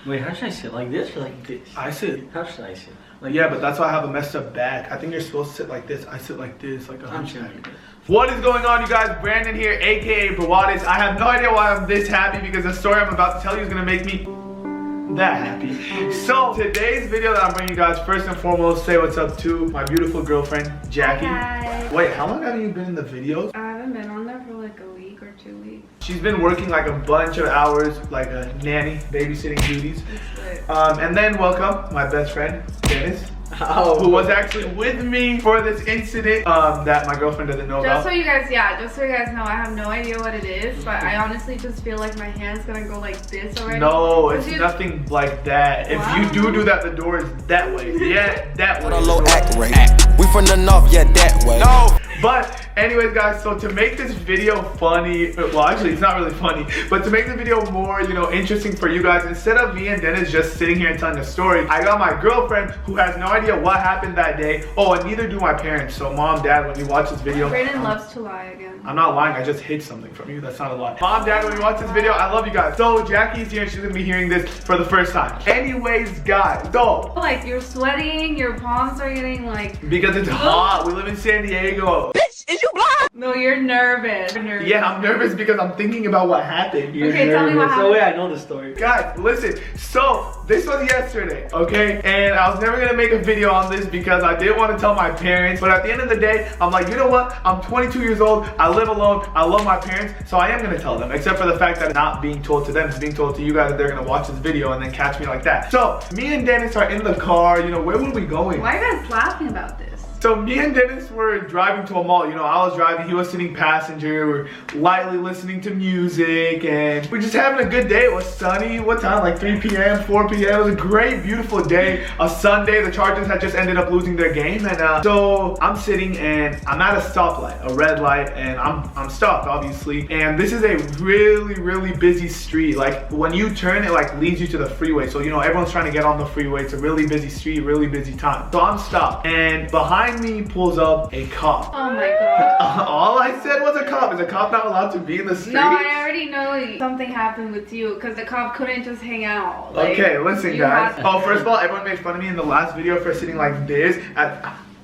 Wait, how should I sit? Like this or like this? I sit. How should I sit? Like, yeah, but that's why I have a messed up back. I think you're supposed to sit like this. I sit like this, like a hunchback. What is going on, you guys? Brandon here, aka Brawadis. I have no idea why I'm this happy because the story I'm about to tell you is gonna make me that happy. So today's video that I'm bringing you guys, first and foremost, say what's up to my beautiful girlfriend, Jackie. Hi. Wait, how long have you been in the videos? I haven't been on there for like a week or 2 weeks. She's been working like a bunch of hours, like a nanny, babysitting duties. And then welcome my best friend, Dennis. Oh. Who was actually with me for this incident that my girlfriend doesn't know about. Just so you guys know, I have no idea what it is, but I honestly just feel like my hand's gonna go like this already. No, it's nothing like that. Wow. If you do that, the door is that way. Yeah, that way. On a low act rate. We from the north, yeah, that way. No! But anyways, guys, so to make this video funny, well, actually it's not really funny, but to make the video more, you know, interesting for you guys, instead of me and Dennis just sitting here and telling a story, I got my girlfriend who has no idea what happened that day. Oh, and neither do my parents. So mom, dad, when you watch this video, Brandon loves to lie again. I'm not lying, I just hid something from you. That's not a lie. Mom, dad, when you watch this video, I love you guys. So Jackie's here and she's gonna be hearing this for the first time. Anyways, guys, so Like, you're sweating, your palms are getting like... because it's hot, we live in San Diego. Bitch, is you blind? No, you're nervous. You're nervous. Yeah, I'm nervous because I'm thinking about what happened. Okay, tell me what happened. So wait, I know the story. Guys, listen, so this was yesterday, okay? And I was never gonna make a video on this because I didn't want to tell my parents, but at the end of the day, I'm like, you know what? I'm 22 years old, I live alone, I love my parents, so I am gonna tell them, except for the fact that it's not being told to them, it's being told to you guys that they're gonna watch this video and then catch me like that. So, me and Dennis are in the car, you know, where were we going? Why are you guys laughing about this? So me and Dennis were driving to a mall. You know, I was driving, he was sitting passenger. We're lightly listening to music and we're just having a good day. It was sunny. What time? Like 3 p.m., 4 p.m. It was a great, beautiful day. A Sunday. The Chargers had just ended up losing their game. And so I'm sitting and I'm at a stoplight, a red light, and I'm stopped, obviously. And this is a really, really busy street. Like when you turn, it like leads you to the freeway. So, you know, everyone's trying to get on the freeway. It's a really busy street, really busy time. So I'm stopped and behind me pulls up a cop. Oh my god. All I said was a cop. Is a cop not allowed to be in the street? No, I already know something happened with you because the cop couldn't just hang out. Like, okay, listen guys. Oh, first of all, everyone made fun of me in the last video for sitting like this.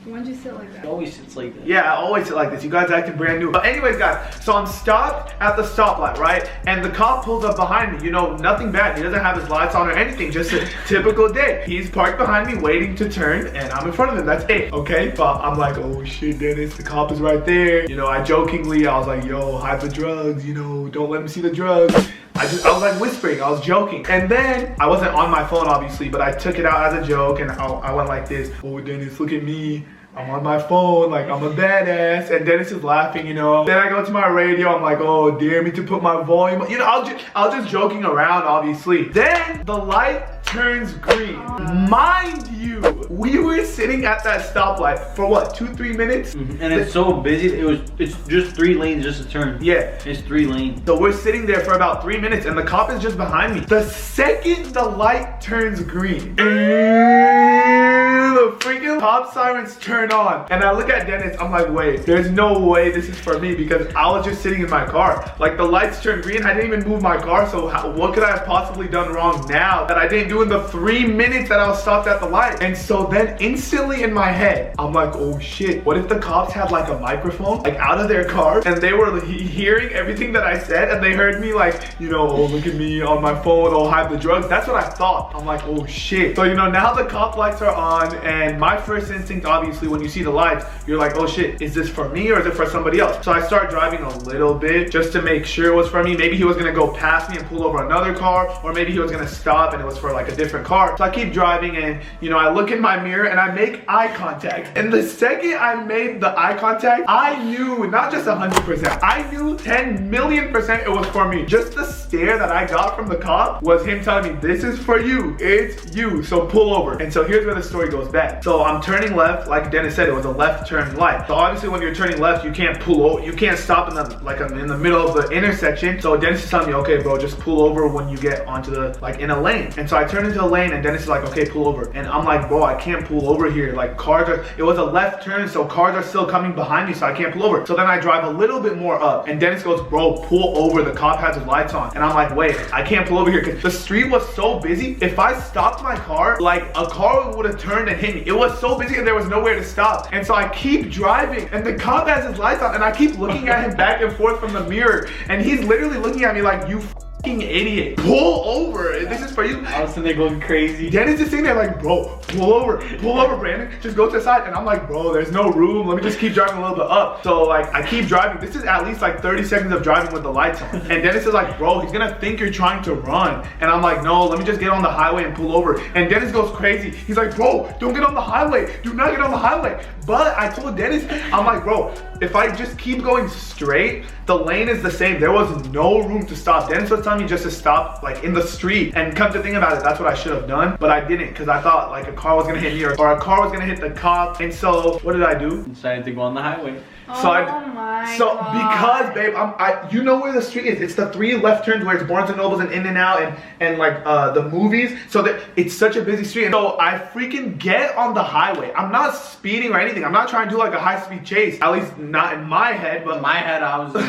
Why'd you sit like that? It always sits like that. Yeah, I always sit like this. You guys acting brand new. But anyways, guys, so I'm stopped at the stoplight, right? And the cop pulls up behind me. You know, nothing bad. He doesn't have his lights on or anything. Just a typical day. He's parked behind me waiting to turn and I'm in front of him. That's it, okay? But I'm like, oh shit, Dennis, the cop is right there. You know, I jokingly, I was like, yo, hide the drugs. You know, don't let him see the drugs. I was like whispering, I was joking. And then, I wasn't on my phone obviously, but I took it out as a joke and I went like this. Oh, Dennis, look at me. I'm on my phone, like I'm a badass. And Dennis is laughing, you know. Then I go to my radio, I'm like, oh, dare me to put my volume. You know, I was just joking around, obviously. Then the light turns green. Mind you, we were sitting at that stoplight for what, 2-3 minutes? And it's so busy, it's just 3 lanes just to turn. Yeah. It's 3 lanes. So we're sitting there for about 3 minutes and the cop is just behind me. The second the light turns green, the freaking cop sirens turn on. And I look at Dennis, I'm like, wait, there's no way this is for me because I was just sitting in my car. Like the lights turned green, I didn't even move my car, so what could I have possibly done wrong now that I didn't do in the 3 minutes that I was stopped at the light? And so then instantly in my head, I'm like, oh shit, what if the cops had like a microphone like out of their car and they were hearing everything that I said and they heard me like, you know, oh look at me on my phone, oh hide the drugs. That's what I thought. I'm like, oh shit. So you know, now the cop lights are on and my first instinct obviously when you see the lights, you're like, oh shit, is this for me or is it for somebody else? So I start driving a little bit just to make sure it was for me. Maybe he was gonna go past me and pull over another car, or maybe he was gonna stop and it was for like a different car. So I keep driving and you know, I look in my mirror and I make eye contact. And the second I made the eye contact, I knew not just 100%, I knew 10 million % it was for me. Just the stare that I got from the cop was him telling me, this is for you, it's you, so pull over. And so here's where the story goes bad. bad. So I'm turning left, like Dennis said, it was a left turn light. So obviously when you're turning left, you can't pull over, you can't stop in the middle of the intersection. So Dennis is telling me, okay bro, just pull over when you get onto the, like in a lane. And so I turn into a lane and Dennis is like, okay, pull over. And I'm like, bro, I can't pull over here. Like it was a left turn, so cars are still coming behind me, so I can't pull over. So then I drive a little bit more up and Dennis goes, bro, pull over, the cop has his lights on. And I'm like, wait, I can't pull over here because the street was so busy. If I stopped my car, like a car would have turned and hit me. It was so busy and there was nowhere to stop. And so I keep driving and the cop has his lights on and I keep looking at him back and forth from the mirror and he's literally looking at me like, you fucking idiot, pull over, this is for you. I was sitting there going crazy. Dennis is sitting there like, bro, pull over, Brandon, just go to the side. And I'm like, bro, there's no room, let me just keep driving a little bit up. So like I keep driving. This is at least like 30 seconds of driving with the lights on. And Dennis is like, bro, he's gonna think you're trying to run. And I'm like, no, let me just get on the highway and pull over. And Dennis goes crazy. He's like, bro, don't get on the highway, do not get on the highway. But I told Dennis, I'm like, bro, if I just keep going straight, the lane is the same. There was no room to stop. Dennis was telling me just to stop like in the street. And come to think about it, that's what I should have done. But I didn't because I thought like a car was gonna hit me or a car was gonna hit the cop. And so what did I do? Decided to go on the highway. So because babe, you know where the street is. It's the 3 left turns where it's Barnes and Nobles and In-N-Out and like the movies. So that it's such a busy street. And so I freaking get on the highway. I'm not speeding or anything. I'm not trying to do like a high-speed chase. At least not in my head. But in my head, I was going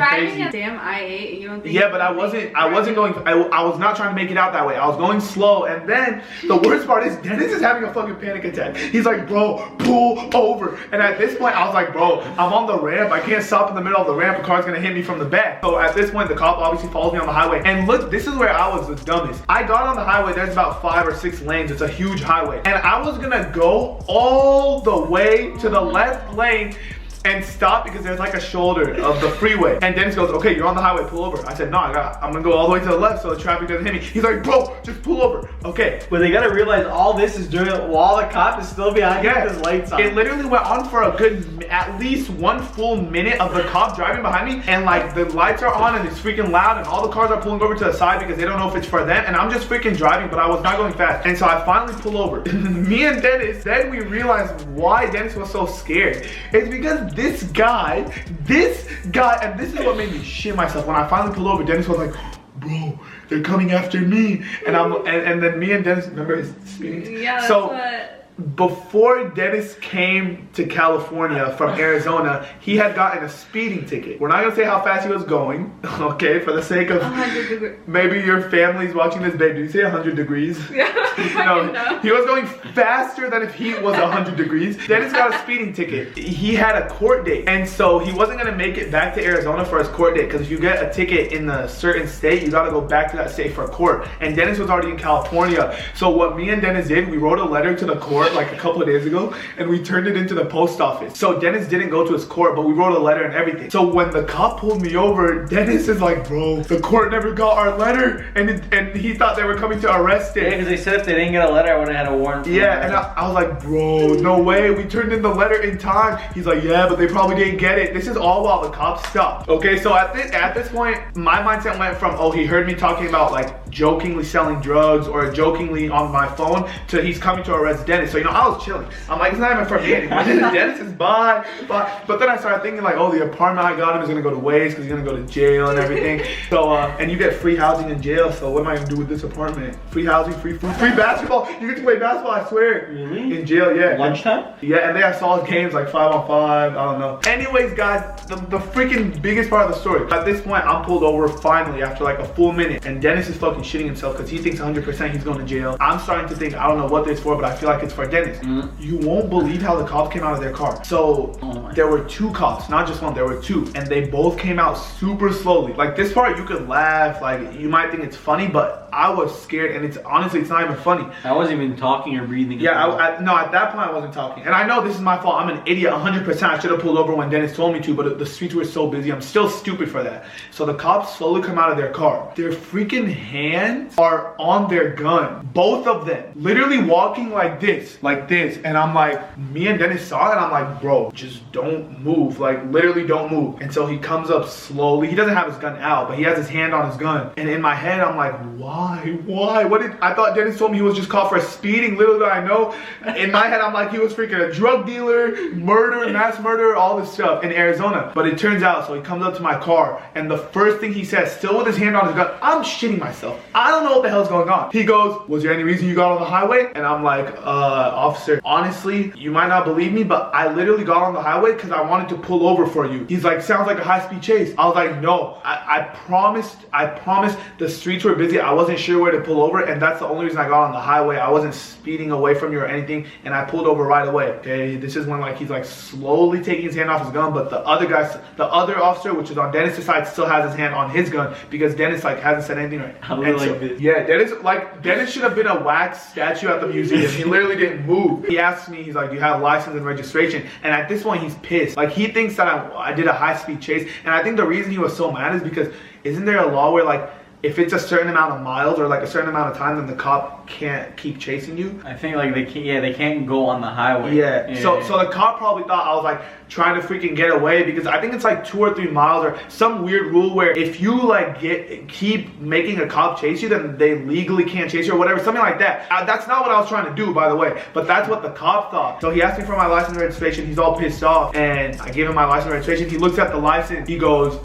crazy. A damn I-8. You don't think? Yeah, but I wasn't going. I was not trying to make it out that way. I was going slow. And then the worst part is Dennis is having a fucking panic attack. He's like, bro, pull over. And at this point, I was like, bro, I'm on the ramp. I can't stop in the middle of the ramp. A car's gonna hit me from the back. So at this point, the cop obviously follows me on the highway. And look, this is where I was the dumbest. I got on the highway. There's about 5 or 6 lanes. It's a huge highway. And I was gonna go all the way to the left lane and stop because there's like a shoulder of the freeway. And Dennis goes, okay, you're on the highway, pull over. I said, no, I'm gonna go all the way to the left so the traffic doesn't hit me. He's like, bro, just pull over. Okay. But they gotta realize all this is doing it while the cop is still behind you with his lights on. It literally went on for a good, at least 1 full minute of the cop driving behind me. And like the lights are on and it's freaking loud and all the cars are pulling over to the side because they don't know if it's for them. And I'm just freaking driving, but I was not going fast. And so I finally pull over. Me and Dennis, then we realized why Dennis was so scared. It's because this guy, and this is what made me shit myself. When I finally pulled over, Dennis was like, bro, they're coming after me. And then me and Dennis, remember his speeding? Yeah, so before Dennis came to California from Arizona, he had gotten a speeding ticket. We're not gonna say how fast he was going, okay, for the sake of 100 degrees. Maybe your family's watching this, babe. Did you say 100 degrees? Yeah. No, he was going faster than if he was 100 degrees. Dennis got a speeding ticket. He had a court date, and so he wasn't gonna make it back to Arizona for his court date because if you get a ticket in a certain state, you gotta go back to that state for court. And Dennis was already in California. So what me and Dennis did, we wrote a letter to the court like a couple of days ago and we turned it into the post office. So Dennis didn't go to his court, but we wrote a letter and everything. So when the cop pulled me over, Dennis is like, bro, the court never got our letter, and he thought they were coming to arrest him. Yeah, because they said if they didn't get a letter, I would have had a warrant. Yeah, and I was like, bro, no way, we turned in the letter in time. He's like, yeah, but they probably didn't get it. This is all while the cops stopped. Okay, so at this point, my mindset went from, oh, he heard me talking about like jokingly selling drugs or jokingly on my phone to he's coming to arrest Dennis. So, you know, I was chilling. I'm like, it's not even for me anymore. Dennis is bye. But then I started thinking like, oh, the apartment I got him is gonna go to waste because he's gonna go to jail and everything. So, and you get free housing in jail. So what am I gonna do with this apartment? Free housing, free food, free basketball. You get to play basketball, I swear. Really? In jail, yeah. Lunchtime? Yeah, and they have solid games like 5-on-5. I don't know. Anyways, guys, the freaking biggest part of the story. At this point, I'm pulled over finally after like a full minute, and Dennis is fucking shitting himself because he thinks 100% he's going to jail. I'm starting to think, I don't know what this for, but I feel like it's for Dennis. You won't believe how the cops came out of their car. So there were 2 cops, not just one, there were 2, and they both came out super slowly. Like this part, you could laugh, like you might think it's funny, but I was scared, and it's honestly, it's not even funny. I wasn't even talking or breathing. Yeah, no, at that point I wasn't talking. And I know this is my fault. I'm an idiot, 100%. I should have pulled over when Dennis told me to, but the streets were so busy. I'm still stupid for that. So the cops slowly come out of their car. Their freaking hands hands are on their gun. Both of them. Literally walking like this. And I'm like, me and Dennis saw it and I'm like, bro, just don't move. Like, literally don't move. And so he comes up slowly. He doesn't have his gun out, but he has his hand on his gun. And in my head, I'm like, why? I thought Dennis told me he was just caught for speeding. Little did I know. In my head, I'm like, he was freaking a drug dealer, murder, mass murder, all this stuff in Arizona. But it turns out, so he comes up to my car and the first thing he says, still with his hand on his gun, I'm shitting myself. I don't know what the hell's going on. He goes, was there any reason you got on the highway? And I'm like, officer, honestly, you might not believe me, but I literally got on the highway because I wanted to pull over for you. He's like, sounds like a high-speed chase. I was like, no, I promised the streets were busy. I wasn't sure where to pull over, and that's the only reason I got on the highway. I wasn't speeding away from you or anything, and I pulled over right away. Okay, this is when like he's like slowly taking his hand off his gun, but the other officer, which is on Dennis' side, still has his hand on his gun because Dennis like hasn't said anything right. Yeah, Dennis should have been a wax statue at the museum. He literally didn't move. He asked me, he's like, do you have license and registration? And at this point, he's pissed. Like, he thinks that I did a high-speed chase, and I think the reason he was so mad is because isn't there a law where like if it's a certain amount of miles or like a certain amount of time, then the cop can't keep chasing you? I think like they can't go on the highway. Yeah. So the cop probably thought I was like trying to freaking get away because I think it's like 2 or 3 miles or some weird rule where if you like keep making a cop chase you, then they legally can't chase you or whatever, something like that. That's not what I was trying to do, by the way, but that's what the cop thought. So he asked me for my license and registration. He's all pissed off, and I gave him my license and registration. He looks at the license. He goes,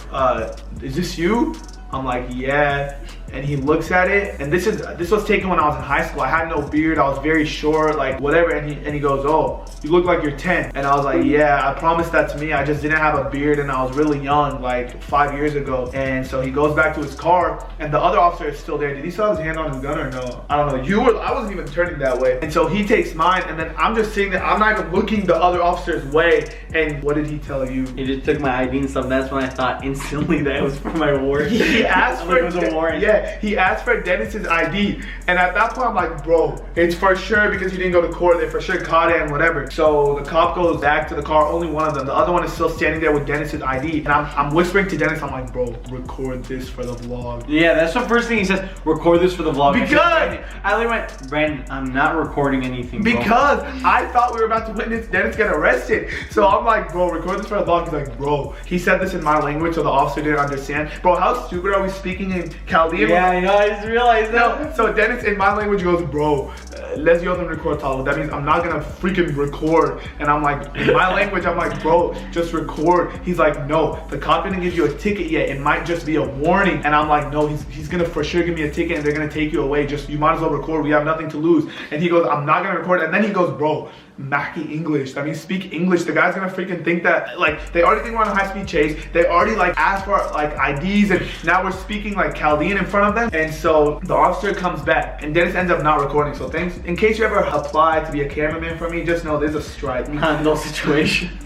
is this you? I'm like, yeah. And he looks at it, and this was taken when I was in high school. I had no beard, I was very short, like whatever, and he goes, oh, you look like you're 10. And I was like, yeah, I promised that to me. I just didn't have a beard and I was really young, like 5 years ago. And so he goes back to his car, and the other officer is still there. Did he still have his hand on his gun or no? I don't know. I wasn't even turning that way. And so he takes mine, and then I'm just sitting there. I'm not even looking the other officer's way. And what did he tell you? He just took my ID and stuff. That's when I thought instantly that it was for my warrant. He asked for it was a warrant. Yeah, he asked for Dennis's ID, and at that point I'm like, bro, it's for sure because you didn't go to court. They for sure caught it and whatever. So the cop goes back to the car, only one of them. The other one is still standing there with Dennis's ID, and I'm whispering to Dennis. I'm like, bro, record this for the vlog. Yeah, that's the first thing he says. Record this for the vlog. Because I literally went, Brandon, I'm not recording anything, bro. Because I thought we were about to witness Dennis get arrested. So I'm like, bro, record this for the vlog. He's like, bro, he said this in my language, so the officer didn't understand. Bro, how stupid are we speaking in Chaldean? Yeah, I know. I just realized that. No, so Dennis in my language goes, bro, let's yell them record Talo. That means I'm not gonna freaking record. And I'm like, in my language, I'm like, bro, just record. He's like, no, the cop didn't give you a ticket yet. It might just be a warning. And I'm like, no, he's gonna for sure give me a ticket and they're gonna take you away. Just, you might as well record. We have nothing to lose. And he goes, I'm not gonna record. And then he goes, bro, Mackie English. That means speak English. The guy's gonna freaking think that, like, they already think we're on a high-speed chase. They already like asked for like IDs, and now we're speaking like Chaldean in front of them. And so the officer comes back, and Dennis ends up not recording. So thanks, in case you ever apply to be a cameraman for me, just know there's a strike. No situation.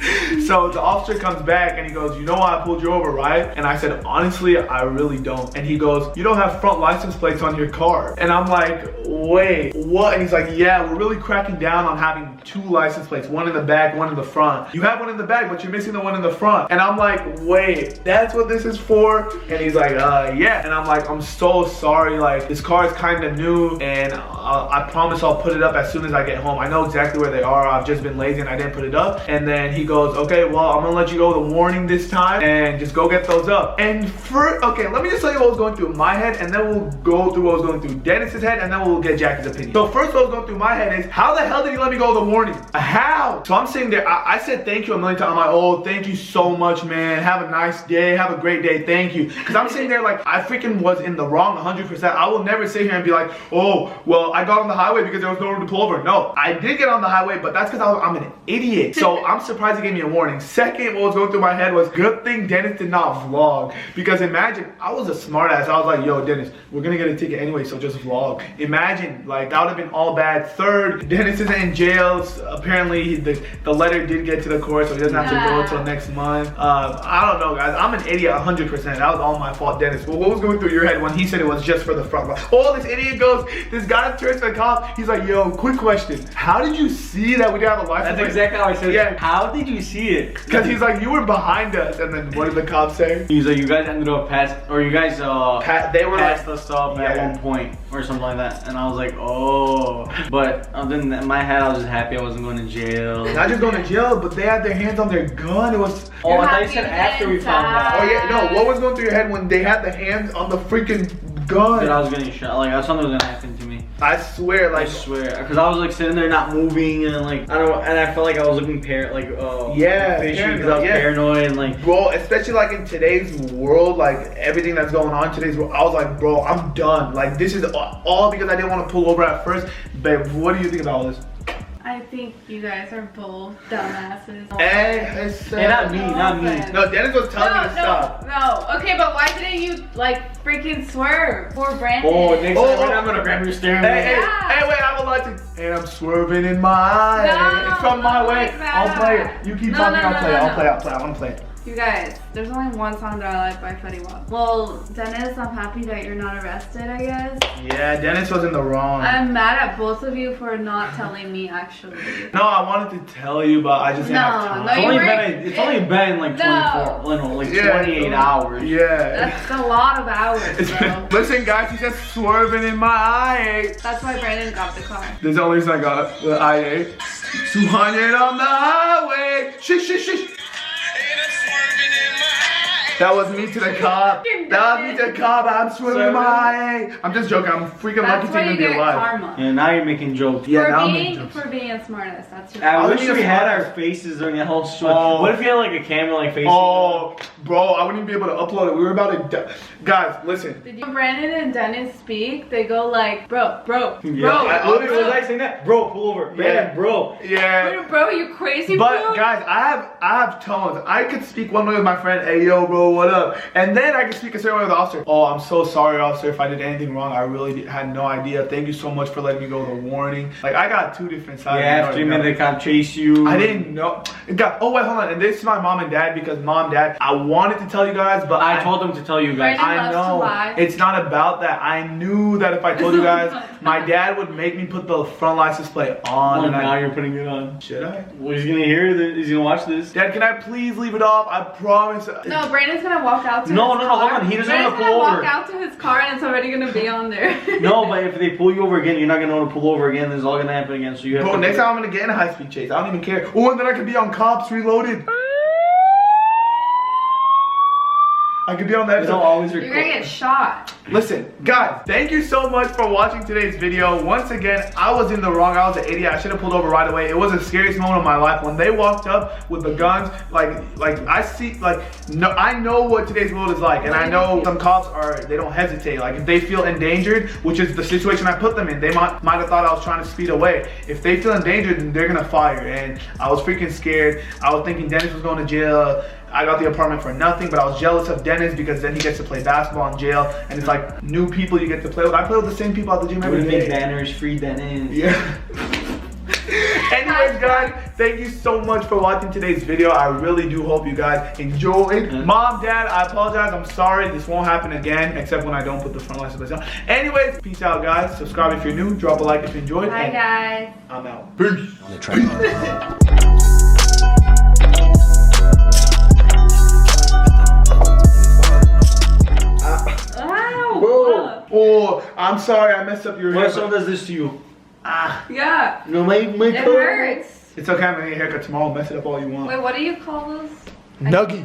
So the officer comes back and he goes, you know why I pulled you over, right? And I said, honestly, I really don't. And he goes, you don't have front license plates on your car. And I'm like, wait, what? And he's like, yeah, we're really cracking down on having 2 license plates, one in the back, one in the front. You have one in the back, but you're missing the one in the front. And I'm like, wait, that's what this is for? And he's like, yeah. And I'm like, I'm so sorry. Like, this car is kind of new, and I promise I'll put it up as soon as I get home. I know exactly where they are. I've just been lazy and I didn't put it up. And then he goes, okay, well, I'm gonna let you go with a warning this time and just go get those up. And okay, let me just tell you what was going through my head, and then we'll go through what was going through Dennis's head, and then we'll get Jackie's opinion. So first what was going through my head is, how the hell did he let me go with a warning? How? So I'm sitting there, I said thank you a million times. I'm like, oh, thank you so much, man. Have a nice day. Have a great day. Thank you. Because I'm sitting there like, I freaking was in the wrong 100%. I will never sit here and be like, oh, well, I got on the highway because there was no room to pull over. No, I did get on the highway, but that's because I'm an idiot. So I'm surprised he gave me a warning. Second, what was going through my head was, good thing Dennis did not vlog. Because imagine, I was a smart ass. I was like, yo, Dennis, we're gonna get a ticket anyway, so just vlog. Imagine, like, that would have been all bad. Third, Dennis isn't in jail. Apparently, the letter did get to the court, so he doesn't have to go until next month. I don't know, guys. I'm an idiot 100%. That was all my fault, Dennis. Well, what was going through your head when he said it was just for the front? Oh, this idiot goes, this guy turns to the cop. He's like, yo, quick question. How did you see that we didn't have a license? That's exactly how I said it. Yeah. How did you see it. Because he's like, you were behind us, and then what did the cops say? He's like, you guys ended up or you guys They were passed like, us up at one point or something like that, and I was like, oh. But then in my head, I was just happy I wasn't going to jail. not just going to jail, but they had their hands on their gun. It was. Oh, I thought you said after we found out. Oh yeah, no. What was going through your head when they had the hands on the freaking gun? That I was getting shot. Like something was gonna happen to me. I swear, like. I swear, because I was like sitting there not moving and like I don't know, and I felt like I was looking fishy because I was paranoid and like. Bro, especially like in today's world, like everything that's going on in today's world, I was like, bro, I'm done. Like this is all because I didn't want to pull over at first. Babe, what do you think about all this? I think you guys are both dumbasses. Hey, not me. No, Dennis was telling me to stop. No. Okay, but why didn't you like freaking swerve for Brandon? Oh, next time I'm gonna grab your steering wheel. Hey, wait, I would like to. And I'm swerving in my eye. No, it's from my way. like that. I'll play it. You keep talking, I'll play it. I'll play it. I want to play it. You guys, there's only one song that I like by Fetty Wap. Well, Dennis, I'm happy that you're not arrested, I guess. Yeah, Dennis was in the wrong. I'm mad at both of you for not telling me, actually. No, I wanted to tell you, but I just didn't have time. No, It's only been like 28 hours. Yeah. That's a lot of hours, bro. Listen, guys, he's just swerving in my eye. That's why Brandon got the car. There's the only reason I got the IA. 200 on the highway. Shish. That was me to the cop. That was me to the cop. I'm swerving in my eye. I'm just joking. I'm freaking lucky to even be alive. Karma. Yeah, now you're making jokes. Yeah, now I'm making jokes. For being a smartass, that's your I wish we had our faces during that whole show. What if you had like a camera like facing? Oh, bro, I wouldn't even be able to upload it. We were about to. Guys, listen. Did you, Brandon and Dennis speak? They go like, bro. Yeah, was I saying that? Bro, pull over. Man, bro. Yeah. Bro, you crazy, But bro? guys, I have tones. I could speak one way with my friend, hey yo bro, what up? And then I could speak a certain way with the officer. Oh, I'm so sorry, officer, if I did anything wrong. I really had no idea. Thank you so much for letting me go with a warning. Like I got two different sides. Yeah, after they can't chase you. I didn't know. God, oh wait, hold on. And this is my mom and dad because mom, dad, I wanted to tell you guys, but I told them to tell you guys. Brandon I loves to know. lie. It's not about that. I knew that if I told you guys, my dad would make me put the front license plate on. And now you're putting it on. Should I? Well, he's gonna hear it. He's gonna watch this. Dad, can I please leave it off? I promise. No, Brandon's gonna walk out to his car. No, hold on. He doesn't want to pull over. Brandon's gonna walk out to his car and it's already gonna be on there. No, but if they pull you over again, you're not gonna want to pull over again. This is all gonna happen again. So you have Bro, to. next time I'm gonna get in a high-speed chase. I don't even care. Oh, and then I could be on Cops Reloaded. I could be on that. They don't always record. You're gonna get shot. Listen, guys, thank you so much for watching today's video. Once again, I was in the wrong. I was an idiot. I should have pulled over right away. It was the scariest moment of my life when they walked up with the guns. Like I see, no, I know what today's world is like, and I know some cops they don't hesitate. Like if they feel endangered, which is the situation I put them in, they might have thought I was trying to speed away. If they feel endangered, then they're gonna fire. And I was freaking scared. I was thinking Dennis was going to jail. I got the apartment for nothing, but I was jealous of Dennis because then he gets to play basketball in jail, and it's like new people you get to play with. I play with the same people at the gym every day. Make banners, free Dennis. Yeah. Anyways, guys, thank you so much for watching today's video. I really do hope you guys enjoyed. Mom, Dad, I apologize. I'm sorry. This won't happen again, except when I don't put the front license plate on. Anyways, peace out, guys. Subscribe if you're new. Drop a like if you enjoyed. Bye, guys. I'm out. Peace. Oh, I'm sorry, I messed up your hair. What song does this to you? Yeah. No, my It hurts. It's okay, I'm gonna get a haircut tomorrow. Mess it up all you want. Wait, what do you call those? Nuggie.